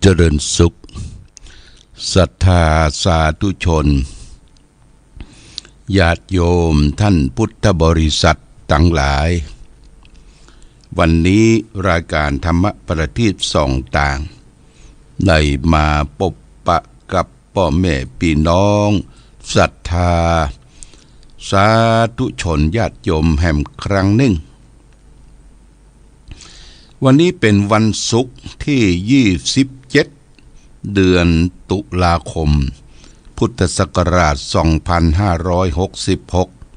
เจริญสุขศรัทธาสาธุชนญาติโยมท่านพุทธบริษัททั้งหลายวันนี้รายการธรรมประทีปส่องต่างได้มาพบปะกับพ่อแม่พี่น้องศรัทธาสาธุชนญาติโยมแห่งครั้งหนึ่งวันนี้เป็นวันศุกร์ที่27เดือนตุลาคมพุทธศักราช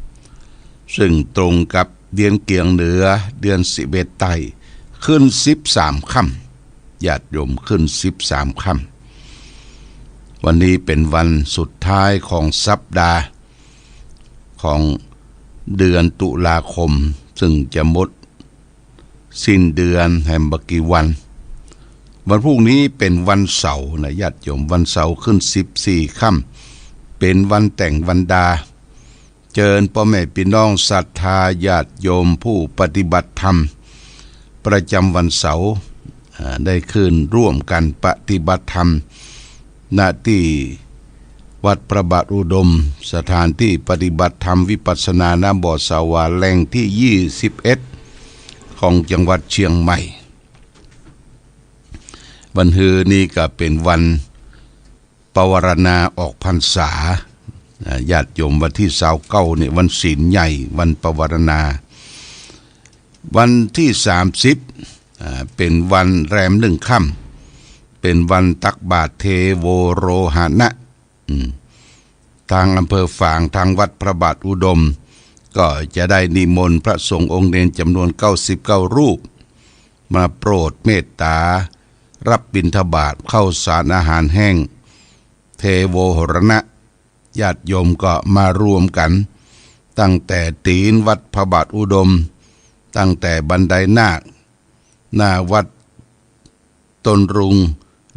2566ซึ่งตรงกับเดือนเกียงเหนือเดือน11ไต่ขึ้น13ค่ำญาติโยมขึ้น13ค่ำวันนี้เป็นวันสุดท้ายของสัปดาห์ของเดือนตุลาคมซึ่งจะหมดสิ้นเดือนแห่งบกี่วันพรุ่งนี้เป็นวันเสาร์นะญาติโยมวันเสาร์ขึ้น14ค่ำเป็นวันแต่งวันดาเชิญพ่อแม่พี่น้องศรัทธาญาติโยมผู้ปฏิบัติธรรมประจำวันเสาร์ได้คืนร่วมกันปฏิบัติธรรมณที่วัดพระบาทอุดมสถานที่ปฏิบัติธรรมวิปัสสนาณบ่อสาวาแหล่งที่21ของจังหวัดเชียงใหม่วันฮือนี่ก็เป็นวันปวารณาออกพรรษาญาติโยมวันที่29เนี่ยวันศีลใหญ่วันปวารณาวันที่30เป็นวันแรม1ค่ำเป็นวันตักบาตรเทโวโรหณะทางอำเภอฝางทางวัดพระบาทอุดมก็จะได้นิมนต์พระสงฆ์องค์เนรจำนวน99รูปมาโปรดเมตตารับบิณฑบาตข้าวสารอาหารแห้งเทโวโหรณะญาติโยมก็มารวมกันตั้งแต่ตีนวัดพระบาทอุดมตั้งแต่บันไดนาคหน้าวัดต้นรุง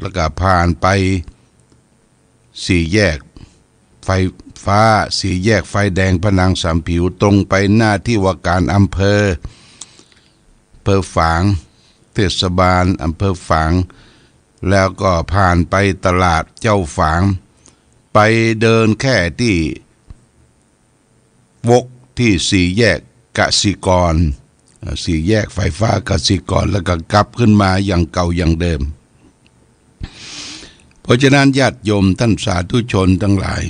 แล้วก็ผ่านไปสี่แยกไฟฟ้าสี่แยกไฟแดงพนังสามผิวตรงไปหน้าที่ว่าการอำเภอฝางเทศบาลอำเภอฝางแล้วก็ผ่านไปตลาดเจ้าฝางไปเดินแค่ที่วกที่สี่แยกกสิกรสี่แยกไฟฟ้ากสิกรแล้วก็กลับขึ้นมาอย่างเก่าอย่างเดิมเพราะฉะนั้นญาติโยมท่านสาธุชนทั้งหลาย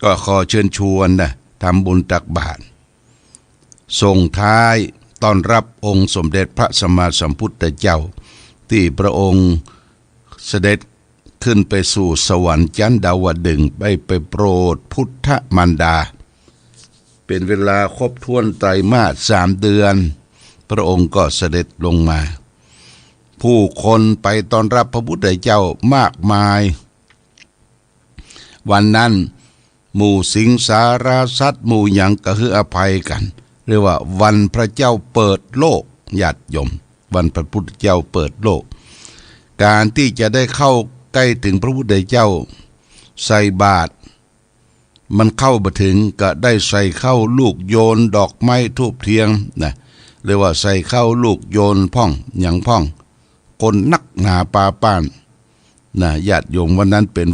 ก็ขอเชิญชวนนะทำบุญตักบาตรส่งท้ายต้อนรับองค์สมเด็จพระสัมมาสัมพุทธเจ้าที่พระองค์เสด็จขึ้นไปสู่สวรรค์ชั้นดาวดึงส์ไปโปรดพุทธมารดาเป็นเวลาครบถ้วนไตรมาส3เดือนพระองค์ก็เสด็จลงมาผู้คนไปต้อนรับพระพุทธเจ้ามากมายวันนั้นหมู่สิงสารสัตว์หมู่หยังก็คืออภัยกันเรียกว่าวันพระเจ้าเปิดโลกญาติโยมวันพระพุทธเจ้าเปิดโลกการที่จะได้เข้าใกล้ถึงพระพุทธเจ้าใส่บาตรมันเข้ามาถึงก็ได้ใส่เข้าลูกโยนดอกไม้ทูบเทียนนะเรียกว่าใส่เข้าลูกโยนพ่องอย่างพ่องคนนักหนาปาป้านนะญาติโยมวันนั้นเป็น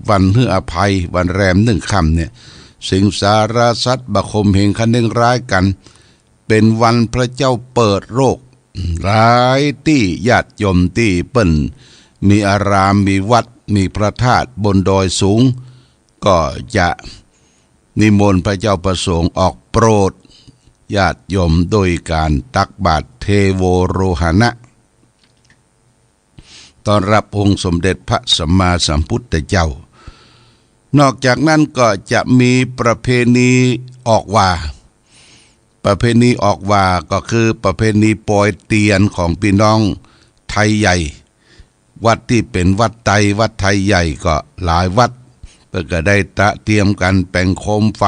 วันเฮืออภัยวันแรม1ค่ำเนี่ยสิงสารสัตว์บะคมเหงคันหนึ่งร้ายกันเป็นวันพระเจ้าเปิดโลกร้ายที่ญาติโยมที่เปิ้นมีอารามมีวัดมีพระธาตุบนดอยสูงก็จะนิมนต์พระเจ้าประสงค์ออกโปรดญาติโยมโดยการตักบาตรเทโวโรหณะต้อนรับองค์สมเด็จพระสัมมาสัมพุทธเจ้านอกจากนั้นก็จะมีประเพณีออกว่าประเพณีออกว่าก็คือประเพณีปล่อยเตียนของพี่น้องไทยใหญ่วัดที่เป็นวัดไตวัดไทยใหญ่ก็หลายวัดเพื่อก็ได้เตรียมกันแปลงโคมไฟ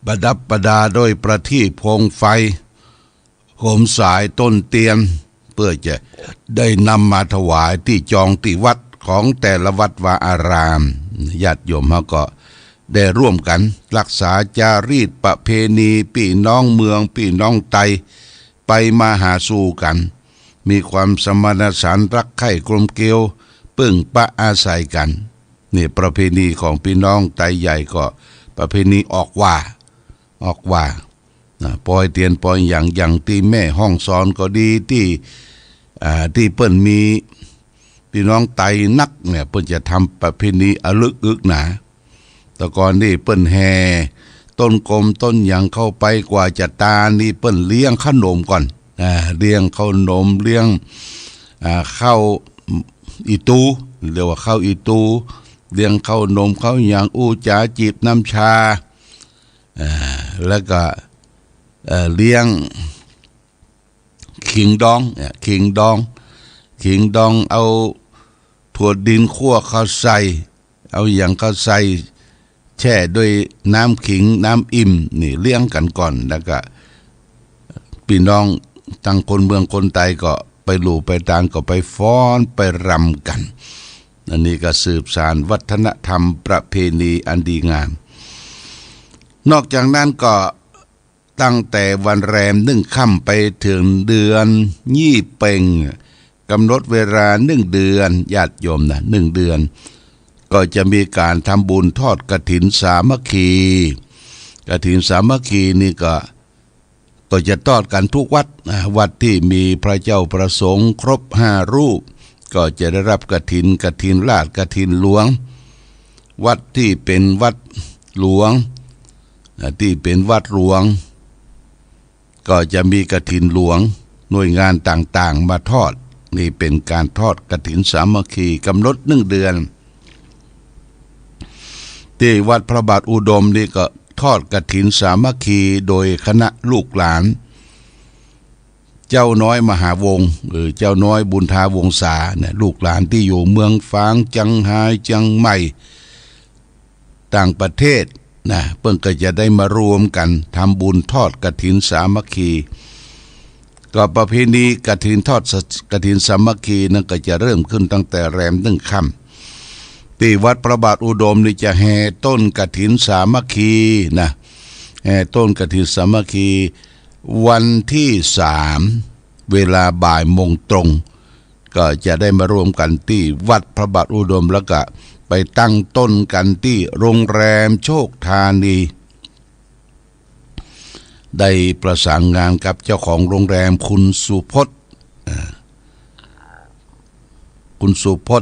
ประดับประดาด้วยประทีปโคมไฟโคมสายต้นเตียนเพื่อจะได้นำมาถวายที่จองที่วัดของแต่ละวัดวาอารามญาติโยมเขาก็ได้ร่วมกันรักษาจารีตประเพณีพี่น้องเมืองพี่น้องไตไปมาหาสู่กัน มีความสมานฉันท์รักใคร่กลมเกลียวปึ้งปะอาศัยกันนี่ประเพณีของพี่น้องไตใหญ่ก็ประเพณีออกว่าปล่อยเตียนปล่อยอย่างที่แม่ห้องสอนก็ดีที่เปิ้นมีพี่น้องไตนักเนี่ยเปิ้นจะทำประเพณีอลึกอึกหนาแต่ก่อนนี่เปิ้นแห่ต้นกลมต้นอย่างเข้าไปกว่าจะตานี่เปิ้นเลี้ยงขนมก่อนเลี้ยงขนมเลี้ยงข้าวอีตูเรียกว่าข้าวอีตูเลี้ยงข้าวนมข้าวอย่างอูจ๋าจีบน้ำชาแล้วก็เลี้ยงขิงดองเอาถั่วดินคั่วข้าวใส่เอาอย่างข้าวใส่แช่ด้วยน้ำขิงน้ำอิ่มนี่เลี้ยงกันก่อนแล้วก็พี่น้องตั้งคนเมืองคนไทยก็ไปหลู่ไปตางก็ไปฟ้อนไปรำกันอันนี้ก็สืบสานวัฒนธรรมประเพณีอันดีงามนอกจากนั้นก็ตั้งแต่วันแรม1 ค่ำไปถึงเดือนยี่เป่งกำหนดเวลา1 เดือนญาติโยมนะ1 เดือนก็จะมีการทำบุญทอดกฐินสามัคคีกฐินสามัคคีนี่ก็จะทอดกันทุกวัดที่มีพระเจ้าประสงค์ครบ5 รูปก็จะได้รับกฐินราชกฐินหลวงวัดที่เป็นวัดหลวงก็จะมีกฐินหลวงหน่วยงานต่างๆมาทอดนี่เป็นการทอดกฐินสามัคคีกำหนด1 เดือนที่วัดพระบาทอุดมนี่ก็ทอดกฐินสามัคคีโดยคณะลูกหลานเจ้าน้อยมหาวงศ์หรือเจ้าน้อยบุญทาวงศาเนี่ยลูกหลานที่อยู่เมืองฟางจังไห้เชียงใหม่ต่างประเทศนะเพิ่งก็จะได้มารวมกันทำบุญทอดกฐินสามัคคีก็ประเพณีกฐินทอดกฐินสามัคคีนั้นก็จะเริ่มขึ้นตั้งแต่แรม1 ค่ำที่วัดพระบาทอุดมนี่จะแห่ต้นกฐินสามัคคีนะแห่ต้นกฐินสามัคคีวันที่3เวลาบ่ายโมงตรงก็จะได้มารวมกันที่วัดพระบาทอุดมแล้วก็ไปตั้งต้นกันที่โรงแรมโชคธานีได้ประสานงานกับเจ้าของโรงแรมคุณสุพ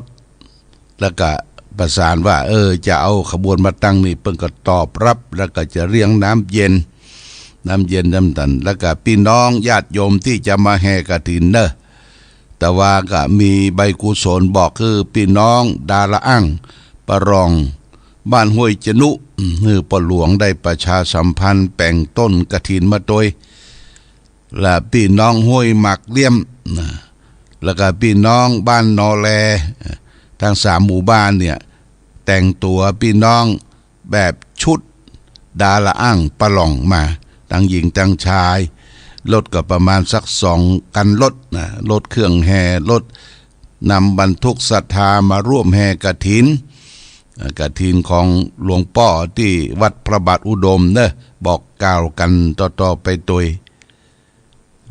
จน์แล้วก็ประสานว่าจะเอาขบวนมาตั้งนี่เพิ่นก็ตอบรับแล้วก็จะเลี้ยงน้ำเย็นน้ำตันแล้วก็พี่น้องญาติโยมที่จะมาแห่กฐินแต่ว่าก็มีใบกุศลบอกคือพี่น้องดาละอั่งปะรองบ้านห้วยจนุปหลวงได้ประชาสัมพันธ์แป่งต้นกฐินมาโดยและพี่น้องห้วยหมักเลี่ยมแล้วก็พี่น้องบ้านนอแลทั้ง3 หมู่บ้านเนี่ยแต่งตัวพี่น้องแบบชุดดาละอั่งปะหลองมาทั้งหญิงทั้งชายรถก็ประมาณสัก2 คันรถเครื่องแห่รถนำบรรทุกศรัทธามาร่วมแห่กฐินของหลวงพ่อที่วัดพระบาทอุดมบอกกล่าวกันต่อไปตัว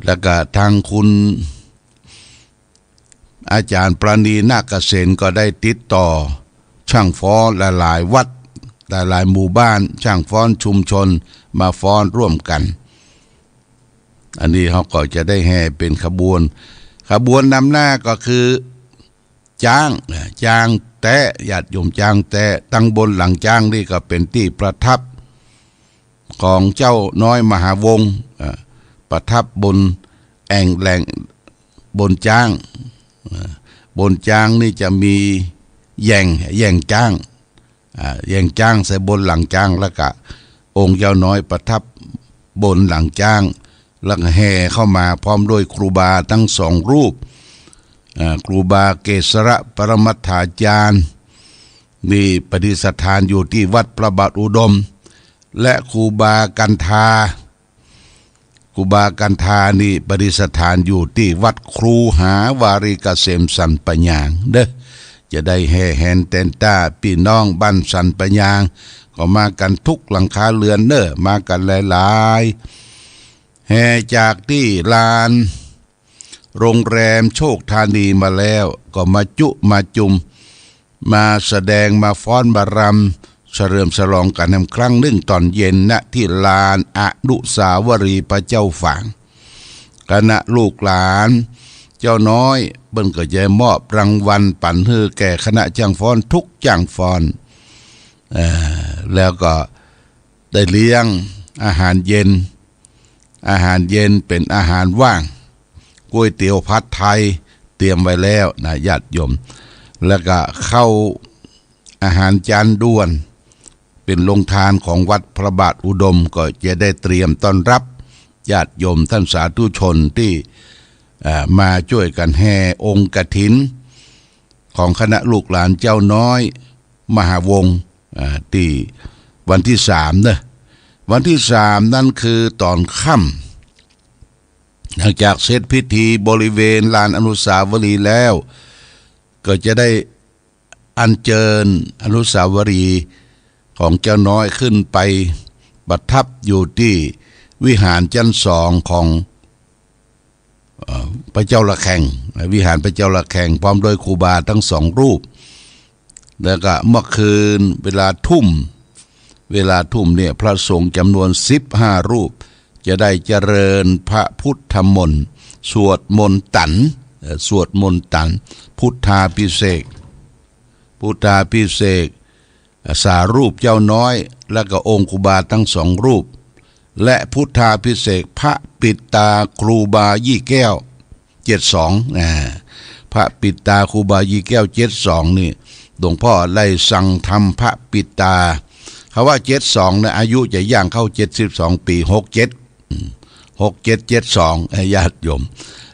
แล้วก็ทางคุณอาจารย์ประณีนาคเกษมก็ได้ติดต่อช่างฟ้อนหลายวัดหลายหมู่บ้านช่างฟ้อนชุมชนมาฟ้อนร่วมกันอันนี้เขาก็จะได้แห่เป็นขบวนนำหน้าก็คือจ้างแตะญาติโยมจ้างแตะตั้งบนหลังจ้างนี่ก็เป็นที่ประทับของเจ้าน้อยมหาวงศ์ประทับบนแอ่งแหล่งบนจ้างนี่จะมีแย่งจ้างใส่บนหลังจ้างแล้วก็องค์เจ้าน้อยประทับบนหลังจ้างแล้วแห่เข้ามาพร้อมด้วยครูบาทั้ง2 รูปครูบาเกษระปรมัตถาจารย์นี่ปฏิสถานอยู่ที่วัดพระบาทอุดมและครูบากันทานี่ปฏิสถานอยู่ที่วัดครูหาวารีเกษมสันปะยางจะได้แห่แหนเต้นต้าพี่น้องบ้านสันปะยางก็มากันทุกหลังคาเรือนมากันหลายๆแห่จากที่ลาน โรงแรมโชคธานีมาแล้วก็มาจุมาจุมมาแสดงมาฟ้อนมารำเฉลิมฉลองกันในครั้งหนึ่งตอนเย็นณที่ลานอนุสาวรีย์พระเจ้าฝางคณะลูกหลานเจ้าน้อยเบิ่งก็จะมอบรางวัลปั่นฮือแก่คณะจ้างฟ้อนทุกจ้างฟ้อนแล้วก็ได้เลี้ยงอาหารเย็นเป็นอาหารว่างก๋วยเตี๋ยวผัดไทยเตรียมไว้แล้วนะญาติโยมแล้วก็เข้าอาหารจานด่วนเป็นโรงทานของวัดพระบาทอุดมก็จะได้เตรียมต้อนรับญาติโยมท่านสาธุชนที่มาช่วยกันแห่องค์กฐินของคณะลูกหลานเจ้าน้อยมหาวงศ์ที่วันที่3เนอะวันที่3นั่นคือตอนค่ำหลังจากเสร็จพิธีบริเวณลานอนุสาวรีย์แล้วก็จะได้อัญเชิญอนุสาวรีย์ของเจ้าน้อยขึ้นไปประทับอยู่ที่วิหารชั้น2ของพระเจ้าละแข่งวิหารพระเจ้าละแข่งพร้อมโดยครูบาทั้ง2รูปแล้วก็เมื่อคืนเวลาทุ่มเนี่ยพระสงฆ์จำนวน15รูปจะได้เจริญพระพุทธมนต์สวดมนต์ตันพุทธาภิเษกสารูปเจ้าน้อยและก็องค์ครูบาทั้ง2รูปและพุทธาภิเษกพระปิตาครูบายี่แก้ว72พระปิตาครูบายี่แก้ว72นี่หลวงพ่อได้สั่งทำพระปิตาเขาว่า72นะอายุจะย่างเข้า72ปี6772ญาติโยม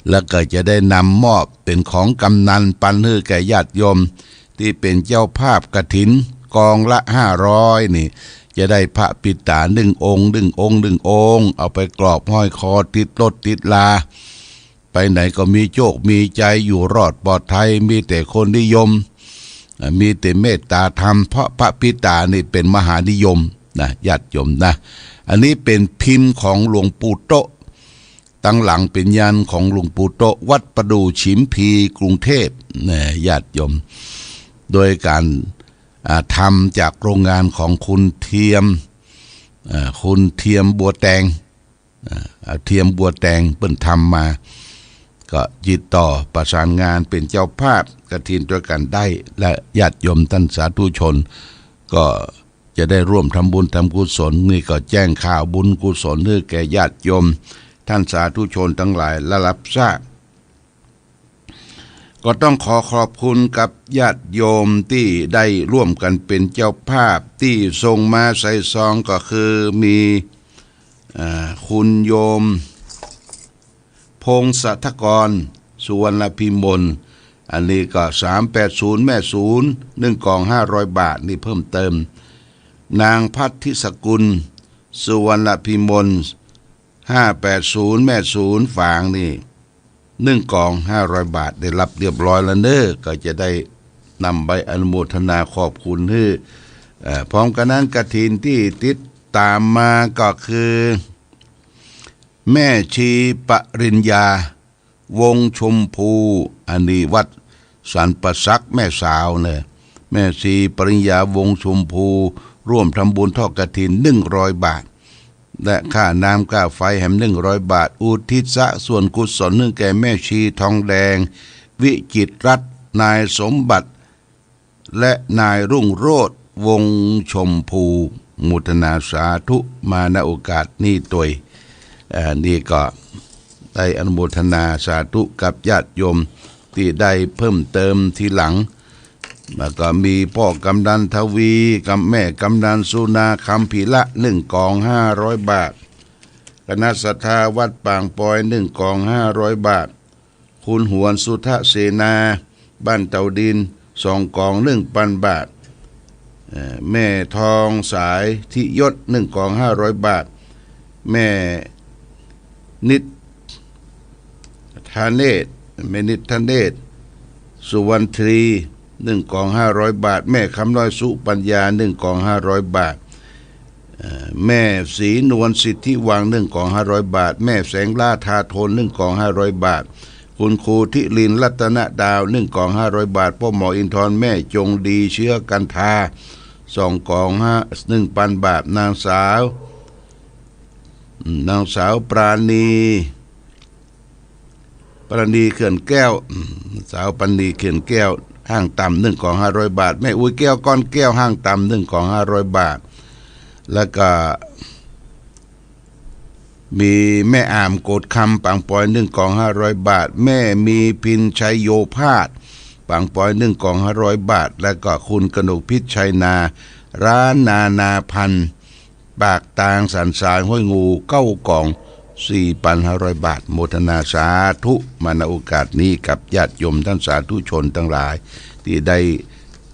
แล้วก็จะได้นำมอบเป็นของกำนันปันฮือแก่ญาติโยมที่เป็นเจ้าภาพกฐินกองละ500นี่จะได้พระปิตา1 องค์เอาไปกรอบห้อยคอติดรถติดลาไปไหนก็มีโชคมีใจอยู่รอดปลอดภัยมีแต่คนนิยมมีแต่เมตตาธรรมเพราะพระปิตานี่เป็นมหานิยมนะญาติโยมนะอันนี้เป็นพิมพ์ของหลวงปู่โตะตั้งหลังเป็นยันของหลวงปู่โตะวัดประดู่ฉิมพีกรุงเทพนะญาติโยมโดยการทำจากโรงงานของคุณเทียมบัวแตงเทียมบัวแตงเพิ่นทำมาก็ติดต่อประสานงานเป็นเจ้าภาพกฐินด้วยกันได้และญาติโยมท่านสาธุชนก็จะได้ร่วมทำบุญทำกุศลนี่ก็แจ้งข่าวบุญกุศลให้แก่ญาติโยมท่านสาธุชนทั้งหลายและรับทราบก็ต้องขอบคุณกับญาติโยมที่ได้ร่วมกันเป็นเจ้าภาพที่ส่งมาใส่ซองก็คือมีคุณโยมพงศธกรสุวรรณพิมลอันนี้ก็380แม่0 1กล่อง500 บาทนี่เพิ่มเติมนางพัทธิสกุลสุวรรณพิมล580แม่0ฝางนี่1กล่อง500 บาทได้รับเรียบร้อยแล้วเน้อก็จะได้นำใบอนุโมทนาขอบคุณให้พร้อมกันนั้นกฐินที่ติดตามมาก็คือแม่ชีปริญญาวงชมพูอันนี้วัดสันประซักแม่สาวเนี่ยแม่ชีปริญญาวงชมพูร่วมทำบุญทอดกฐิน100 บาทและค่าน้ำค่าไฟแหม100 บาทอุทิศส่วนกุศลแก่แม่ชีทองแดงวิจิตรรัตน์นายสมบัติและนายรุ่งโรจน์วงชมพูมุทนาสาธุมาณโอกาสนี้ตัวนี่ก็ได้อนุโมทนาสาธุกับญาติโยมที่ได้เพิ่มเติมทีหลังแล้วก็มีพ่อกำนันทวีกับแม่กำนันสุนาคำผีละ1 กล่อง500 บาทคณะศรัทธาวัดปางปอย1 กล่อง500 บาทคุณหวนสุทธเสนาบ้านเตาดิน2 กล่อง1,000 บาทแม่ทองสายทิยศ1 กล่อง500 บาทแม่นิตธเนศสุวรรณทรี1 กล่อง500 บาทแม่คำน้อยสุปัญญา1 กล่อง500 บาทแม่ศรีนวลสิทธิวัง1 กล่อง500 บาทแม่แสงล่าทาโทน1 กล่อง500 บาทคุ คุณครูทิลินรัตนดาว1 กล่อง500 บาทพ่อหมออินทร์แม่จงดีเชื้อกันทา2 กล่อง1,000 บาทนางสาวปราณีเขื่อนแก้วสาวปราณีเขื่อนแก้วห้างต่ำ1 กล่อง500 บาทแม่อุ้ยแก้วก้อนแก้วห้างต่ำ1 กล่อง500 บาทแล้วก็มีแม่อามโกดคำปังปอย1 กล่อง500 บาทแม่มีพินชัยโยภาสปังปอย1 กล่อง500 บาทแล้วก็คุณกนกพิษชัยนาร้านนาพันธ์ปากตางสันสายห้วยงู9 กล่อง4,500 บาทโมทนาสาธุมาณโอกาสนี้กับญาติโยมท่านสาธุชนทั้งหลายที่ได้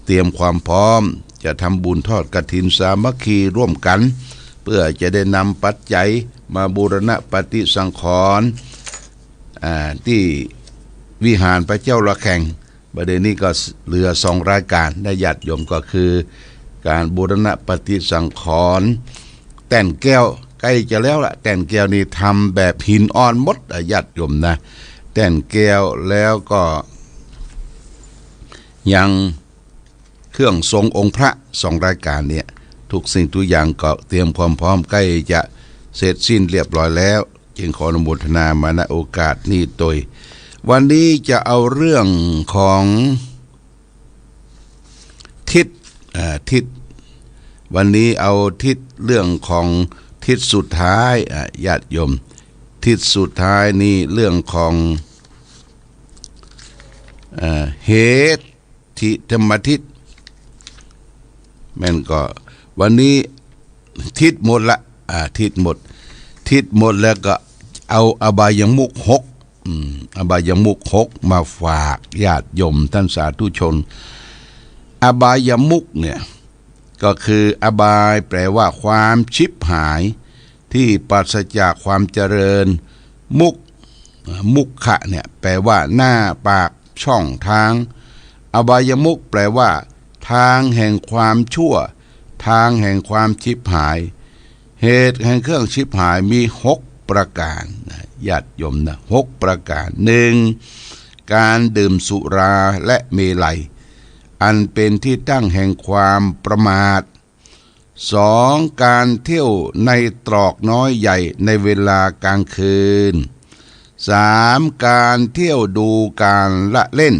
เตรียมความพร้อมจะทำบุญทอดกฐินสามัคคีร่วมกันเพื่อจะได้นำปัจจัยมาบูรณะปฏิสังขรณ์ที่วิหารพระเจ้าระแข่งประเด็นนี้ก็เหลือ2 รายการได้ญาติโยมก็คือการบูรณะปฏิสังขรณ์แต่นแก้วใกล้จะแล้วละแต่นแก้วนี่ทำแบบหินอ่อนหมดญาติโยมนะแต่นแก้วแล้วก็ยังเครื่องทรงองค์พระ2 รายการเนี่ยทุกสิ่งทุกอย่างก็เตรียมความพร้อมใกล้จะเสร็จสิ้นเรียบร้อยแล้วจึงขออนุโมทนามาณโอกาสนี้โดยวันนี้จะเอาเรื่องของทิศวันนี้เอาทิศเรื่องของทิศสุดท้ายญาติโยมทิศสุดท้ายนี่เรื่องของเหตุธรรมทิศแม่นก็วันนี้ทิศหมดละทิศหมดแล้วก็เอาอบายมุข6อบายมุข6มาฝากญาติโยมท่านสาธุชนอบายมุขเนี่ยก็คืออบายแปลว่าความชิบหายที่ปราศจากความเจริญมุขะเนี่ยแปลว่าหน้าปากช่องทางอบายมุขแปลว่าทางแห่งความชั่วทางแห่งความชิบหายเหตุแห่งเครื่องชิบหายมี6 ประการญาติโยมนะ6 ประการ 1. การดื่มสุราและเมลัยอันเป็นที่ตั้งแห่งความประมาท 2. การเที่ยวในตรอกน้อยใหญ่ในเวลากลางคืน 3. การเที่ยวดูการละเล่น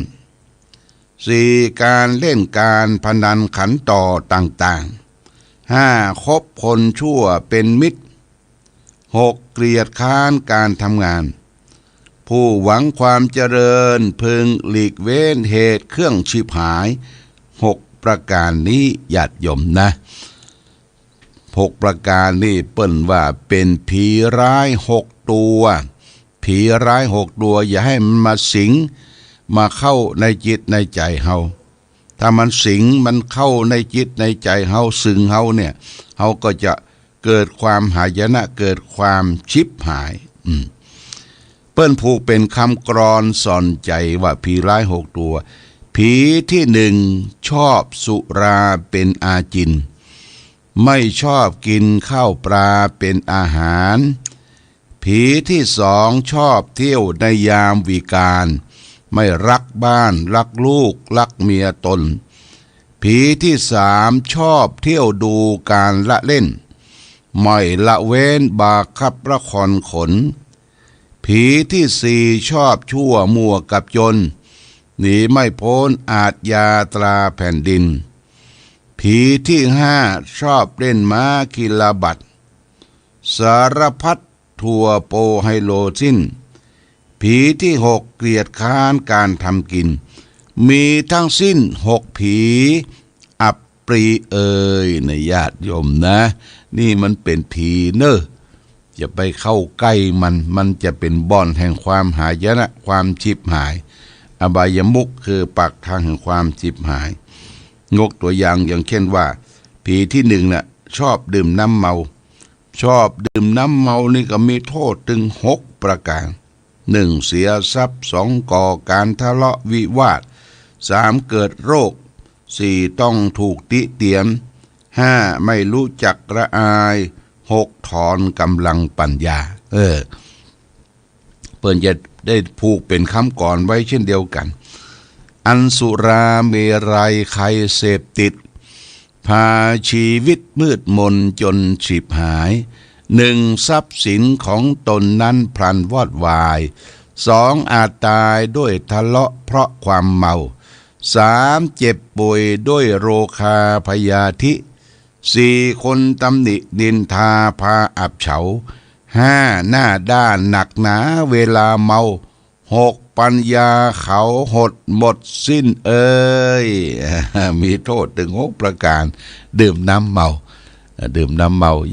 4. การเล่นการพนันขันต่อต่างๆ 5. คบคนชั่วเป็นมิตร 6. เกลียดค้านการทำงานผู้หวังความเจริญพึงหลีกเว้นเหตุเครื่องชิบหาย6 ประการนี้ญาติโยมนะ6 ประการนี้เปิ้นว่าเป็นผีร้าย6 ตัวผีร้าย6 ตัวอย่าให้มันมาสิงมาเข้าในจิตในใจเฮาถ้ามันสิงมันเข้าในจิตในใจเฮาสึงเฮาเนี่ยเฮาก็จะเกิดความหายนะเกิดความชิบหายเปิ้นผูกเป็นคำกรอนสอนใจว่าผีร้าย6 ตัวผีที่1ชอบสุราเป็นอาจินไม่ชอบกินข้าวปลาเป็นอาหารผีที่2ชอบเที่ยวในยามวิกาลไม่รักบ้านรักลูกรักเมียตนผีที่3ชอบเที่ยวดูการละเล่นไม่ละเว้นบาคับละครขนผีที่4ชอบชั่วมั่วกับจนหนีไม่พ้นอาทยาตราแผ่นดินผีที่5ชอบเล่นม้ากีฬาบัตรสารพัดทั่วโปไฮโลสิ้นผีที่6เกลียดค้านการทำกินมีทั้งสิ้น6 ผีอับปรีในญาติโยมนะนี่มันเป็นผีเนอะอย่าไปเข้าใกล้มันจะเป็นบ่อนแห่งความหายนะความชิบหายอบายมุขคือปากทางแห่งความชิบหายยกตัวอย่างเช่นว่าผีที่1น่ะชอบดื่มน้ำเมานี่ก็มีโทษถึง6 ประการ 1. เสียทรัพย์ 2. ก่อการทะเลาะวิวาท 3. เกิดโรค 4. ต้องถูกติเตียน 5. ไม่รู้จักละอาย 6. ถอนกำลังปัญญา เปิ้นจะได้ผูกเป็นคำก่อนไว้เช่นเดียวกันอันสุราเมรัยใครเสพติดพาชีวิตมืดมนจนฉิบหายหนึ่งทรัพย์สินของตนนั้นพลันวอดวายสองอาจตายด้วยทะเลาะเพราะความเมาสามเจ็บป่วยด้วยโรคาพยาธิสี่คนตำหนิดินทาพาอับเฉาห้าหน้าด้านหนักหนาเวลาเมาหกปัญญาเขาหดหมดสิ้นมีโทษถึง6ประการดื่มน้ำเมา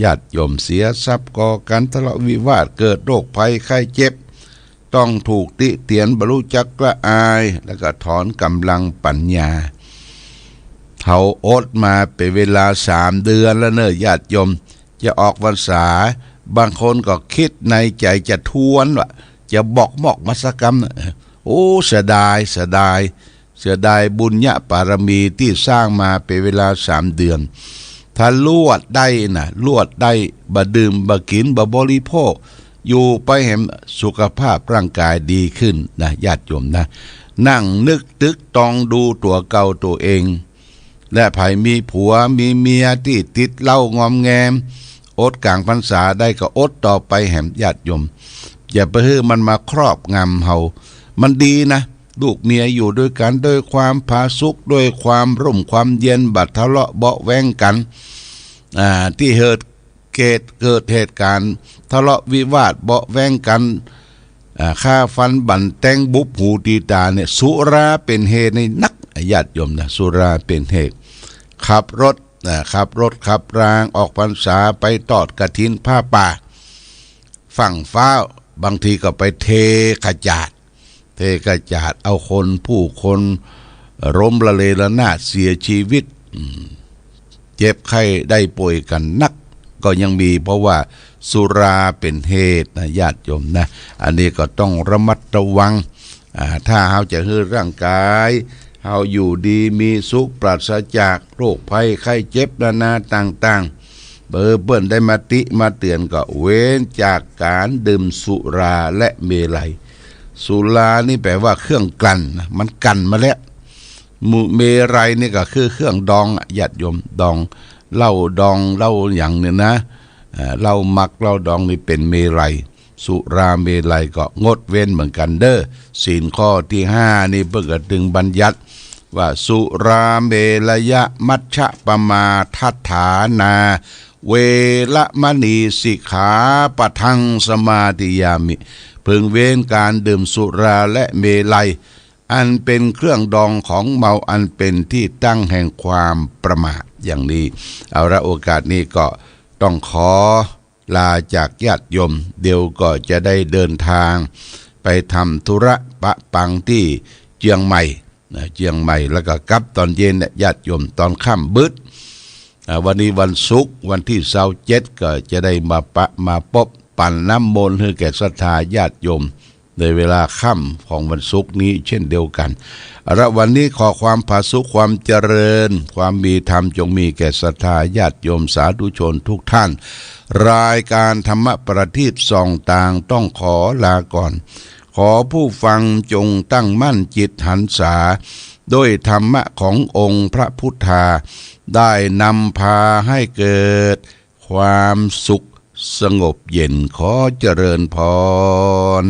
ญาติโยมเสียทรัพย์ก่อการทะเลาะวิวาทเกิดโรคภัยไข้เจ็บต้องถูกติเตียนบรรลุจักละอายแล้วก็ถอนกำลังปัญญาเขาอดมาเป็นเวลา3 เดือนแล้วเนอะญาติโยมจะออกพรรษาบางคนก็คิดในใจจะทวนว่าจะบอกมอกมัสกรรมโอ้เสียดายบุญญาปารมีที่สร้างมาเป็นเวลา3 เดือนถ้าลวดได้บ่ดื่มบ่กินบ่บริโภคอยู่ไปเห็นสุขภาพร่างกายดีขึ้นนะญาติโยมนะนั่งนึกตึกตองดูตัวเก่าตัวเองและไผมีผัวมีเมียที่ติดเหล้างอมแงมอดกลางพรรษาได้ก็อดต่อไปแห่มญาติโยมอย่าไปให้มันมาครอบงำเฮามันดีนะลูกเมียอยู่ด้วยกันด้วยความผาสุกด้วยความร่มความเย็นบัดทะเลาะเบาะแว้งกันที่เกิดเหตุการณ์ทะเลาะวิวาทเบาะแว้งกันฆ่าฟันบั่นแตงบุบหูตีตาเนี่ยสุราเป็นเหตุในนักญาติโยมนะสุราเป็นเหตุขับรถรางออกพรรษาไปทอดกฐินผ้าป่าฝั่งฟ้าบางทีก็ไปเทขจาดเอาผู้คนล้มละเลระนาดเสียชีวิตเจ็บไข้ได้ป่วยกันนักก็ยังมีเพราะว่าสุราเป็นเหตุนะญาติโยมนะอันนี้ก็ต้องระมัดระวังถ้าเราจะให้ร่างกายเราอยู่ดีมีสุขปราศจากโรคภัยไข้เจ็บนานาต่างๆเปิ้นได้มาติมาเตือนก็เว้นจากการดื่มสุราและเมลัยสุรานี่แปลว่าเครื่องกลั่นนะมันกันมาแล้วเมรัยนี่ก็คือเครื่องดองญาติโยมดองเหล้าอย่างเนี่ยนะเหล้ามักเหล้าดองนี่เป็นเมรัยสุราเมลัยก็งดเว้นเหมือนกันเด้อศีลข้อที่5นี่เพิ่งก็ดึงบัญญัติว่าสุราเมลยะมัชฌะปมาทัฏฐานาเวละมณีสิกขาปะทังสมาธิยามิพึงเว้นการดื่มสุราและเมลัยอันเป็นเครื่องดองของเมาอันเป็นที่ตั้งแห่งความประมาทอย่างนี้เอาละโอกาสนี้ก็ต้องขอลาจากญาติโยมเดี๋ยวก็จะได้เดินทางไปทำธุระปะปังที่เชียงใหม่แล้วก็กลับตอนเย็นญาติโยมตอนค่ำบึดวันนี้วันศุกร์วันที่27ก็จะได้มาพบปั่นน้ำมนต์ให้แก่ศรัทธาญาติโยมในเวลาค่ำของวันศุกร์นี้เช่นเดียวกันวันนี้ขอความผาสุกความเจริญความมีธรรมจงมีแก่ศรัทธาญาติโยมสาธุชนทุกท่านรายการธรรมประทีปส่องต่างต้องขอลาก่อนขอผู้ฟังจงตั้งมั่นจิตหันษาด้วยธรรมะขององค์พระพุทธาได้นำพาให้เกิดความสุขสงบเย็นขอเจริญพร